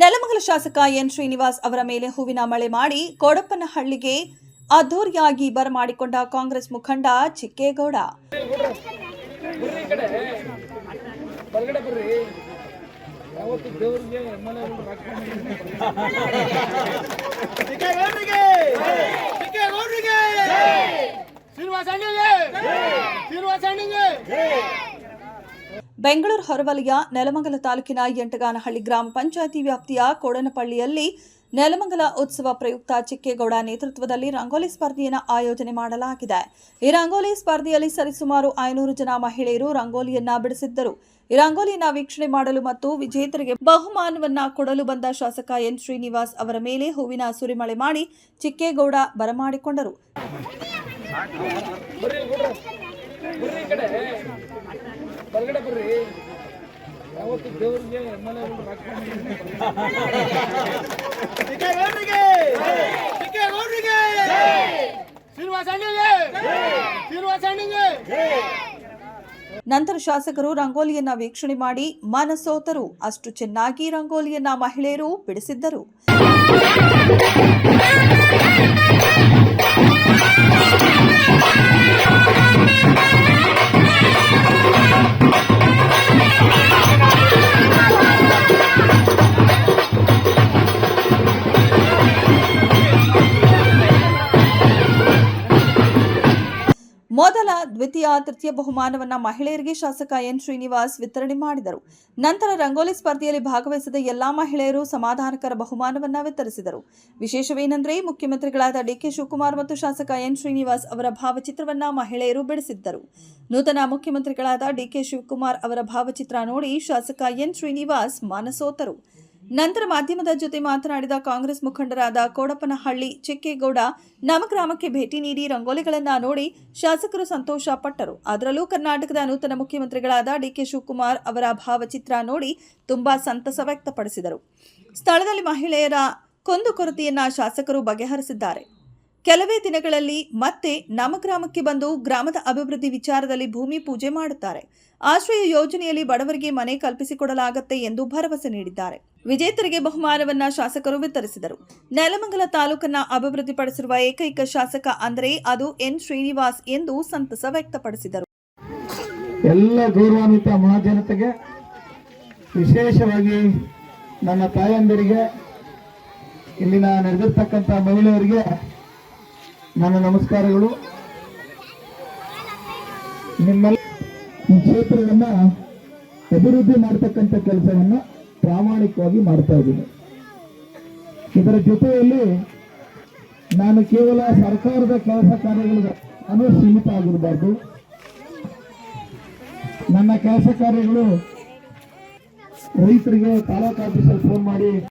ನೆಲಮಂಗಲ ಶಾಸಕ ಎನ್ ಶ್ರೀನಿವಾಸ್ ಅವರ ಮೇಲೆ ಹೂವಿನ ಮಳೆ ಮಾಡಿ ಕೋಡಪ್ಪನಹಳ್ಳಿಗೆ ಅದ್ದೂರಿಯಾಗಿ ಬರಮಾಡಿಕೊಂಡ ಕಾಂಗ್ರೆಸ್ ಮುಖಂಡ ಚಿಕ್ಕೇಗೌಡ. ಬೆಂಗಳೂರು ಹೊರವಲಯ ನೆಲಮಂಗಲ ತಾಲೂಕಿನ ಯಂಟಗಾನಹಳ್ಳಿ ಗ್ರಾಮ ಪಂಚಾಯಿತಿ ವ್ಯಾಪ್ತಿಯ ಕೋಡನಪಳ್ಳಿಯಲ್ಲಿ ನೆಲಮಂಗಲ ಉತ್ಸವ ಪ್ರಯುಕ್ತ ಚಿಕ್ಕೇಗೌಡ ನೇತೃತ್ವದಲ್ಲಿ ರಂಗೋಲಿ ಸ್ಪರ್ಧೆಯನ್ನು ಆಯೋಜನೆ ಮಾಡಲಾಗಿದೆ. ಈ ರಂಗೋಲಿ ಸ್ಪರ್ಧೆಯಲ್ಲಿ ಸರಿಸುಮಾರು 500 ಜನ ಮಹಿಳೆಯರು ರಂಗೋಲಿಯನ್ನ ಬಿಡಿಸಿದ್ದರು. ಈ ರಂಗೋಲಿಯನ್ನ ವೀಕ್ಷಣೆ ಮಾಡಲು ಮತ್ತು ವಿಜೇತರಿಗೆ ಬಹುಮಾನವನ್ನ ಕೊಡಲು ಬಂದ ಶಾಸಕ ಎನ್ ಶ್ರೀನಿವಾಸ್ ಅವರ ಮೇಲೆ ಹೂವಿನ ಸುರಿಮಳೆ ಮಾಡಿ ಚಿಕ್ಕೇಗೌಡ ಬರಮಾಡಿಕೊಂಡರು. ನಂತರ ಶಾಸಕರು ರಂಗೋಲಿಯನ್ನ ವೀಕ್ಷಣೆ ಮಾಡಿ ಮನಸೋತರು. ಅಷ್ಟು ಚೆನ್ನಾಗಿ ರಂಗೋಲಿಯನ್ನ ಮಹಿಳೆಯರು ಬಿಡಿಸಿದ್ದರು. ಮೊದಲ, ದ್ವಿತೀಯ, ತೃತೀಯ ಬಹುಮಾನವನ್ನ ಮಹಿಳೆಯರಿಗೆ ಶಾಸಕ ಎನ್ ಶ್ರೀನಿವಾಸ್ ವಿತರಣೆ ಮಾಡಿದರು. ನಂತರ ರಂಗೋಲಿ ಸ್ಪರ್ಧೆಯಲ್ಲಿ ಭಾಗವಹಿಸಿದ ಎಲ್ಲಾ ಮಹಿಳೆಯರು ಸಮಾಧಾನಕರ ಬಹುಮಾನವನ್ನ ವಿತರಿಸಿದರು. ವಿಶೇಷವೇನೆಂದರೆ ಮುಖ್ಯಮಂತ್ರಿಗಳಾದ ಡಿಕೆ ಶಿವಕುಮಾರ್ ಮತ್ತು ಶಾಸಕ ಎನ್ ಶ್ರೀನಿವಾಸ್ ಅವರ ಭಾವಚಿತ್ರವನ್ನ ಮಹಿಳೆಯರು ಬಿಡಿಸಿದ್ದರು. ನೂತನ ಮುಖ್ಯಮಂತ್ರಿಗಳಾದ ಡಿಕೆ ಶಿವಕುಮಾರ್ ಅವರ ಭಾವಚಿತ್ರ ನೋಡಿ ಶಾಸಕ ಎನ್ ಶ್ರೀನಿವಾಸ್ ಮನಸೋತರು. ನಂತರ ಮಾಧ್ಯಮದ ಜೊತೆ ಮಾತನಾಡಿದ ಕಾಂಗ್ರೆಸ್ ಮುಖಂಡರಾದ ಕೋಡಪ್ಪನಹಳ್ಳಿ ಚಿಕ್ಕೇಗೌಡ, ನಮ್ಮ ಗ್ರಾಮಕ್ಕೆ ಭೇಟಿ ನೀಡಿ ರಂಗೋಲಿಗಳನ್ನ ನೋಡಿ ಶಾಸಕರು ಸಂತೋಷ ಪಟ್ಟರು. ಅದರಲ್ಲೂ ಕರ್ನಾಟಕದ ನೂತನ ಮುಖ್ಯಮಂತ್ರಿಗಳಾದ ಡಿಕೆ ಶಿವಕುಮಾರ್ ಅವರ ಭಾವಚಿತ್ರ ನೋಡಿ ತುಂಬಾ ಸಂತಸ ವ್ಯಕ್ತಪಡಿಸಿದರು. ಸ್ಥಳದಲ್ಲಿ ಮಹಿಳೆಯರ ಕುಂದುಕೊರತೆಯನ್ನ ಶಾಸಕರು ಬಗೆಹರಿಸಿದ್ದಾರೆ. ಕೆಲವೇ ದಿನಗಳಲ್ಲಿ ಮತ್ತೆ ನಮ್ಮ ಗ್ರಾಮಕ್ಕೆ ಬಂದು ಗ್ರಾಮದ ಅಭಿವೃದ್ಧಿ ವಿಚಾರದಲ್ಲಿ ಭೂಮಿ ಪೂಜೆ ಮಾಡುತ್ತಾರೆ. ಆಶ್ರಯ ಯೋಜನೆಯಲ್ಲಿ ಬಡವರಿಗೆ ಮನೆ ಕಲ್ಪಿಸಿಕೊಡಲಾಗುತ್ತೆ ಎಂದು ಭರವಸೆ ನೀಡಿದ್ದಾರೆ. ವಿಜೇತರಿಗೆ ಬಹುಮಾನವನ್ನ ಶಾಸಕರು ವಿತರಿಸಿದರು. ನೆಲಮಂಗಲ ತಾಲೂಕನ್ನ ಅಭಿವೃದ್ಧಿಪಡಿಸಿರುವ ಏಕೈಕ ಶಾಸಕ ಅಂದರೆ ಅದು ಎನ್ ಶ್ರೀನಿವಾಸ್ ಎಂದು ಸಂತಸ ವ್ಯಕ್ತಪಡಿಸಿದರು. ಎಲ್ಲ ಗೌರವಾನ್ವಿತ ಮಹಾಜನತೆಗೆ, ವಿಶೇಷವಾಗಿ ನನ್ನ ತಾಯಂದಿರಿಗೆ, ಇಲ್ಲಿನ ನಡೆದಿರ್ತಕ್ಕಂಥ ಮಹಿಳೆಯರಿಗೆ ನನ್ನ ನಮಸ್ಕಾರಗಳು. ನಿಮ್ಮೆಲ್ಲ ಈ ಕ್ಷೇತ್ರವನ್ನ ಅಭಿವೃದ್ಧಿ ಮಾಡತಕ್ಕಂಥ ಕೆಲಸವನ್ನ ಪ್ರಾಮಾಣಿಕವಾಗಿ ಮಾಡ್ತಾ ಇದ್ದೀನಿ. ಇದರ ಜೊತೆಯಲ್ಲಿ ನಾನು ಕೇವಲ ಸರ್ಕಾರದ ಕೆಲಸ ಕಾರ್ಯಗಳು ಸೀಮಿತ ಆಗಿರಬಾರ್ದು. ನನ್ನ ಕೆಲಸ ಕಾರ್ಯಗಳು ರೈತರಿಗೆ ತಾಲೂಕು ಆಫೀಸಲ್ಲಿ ಫೋನ್ ಮಾಡಿ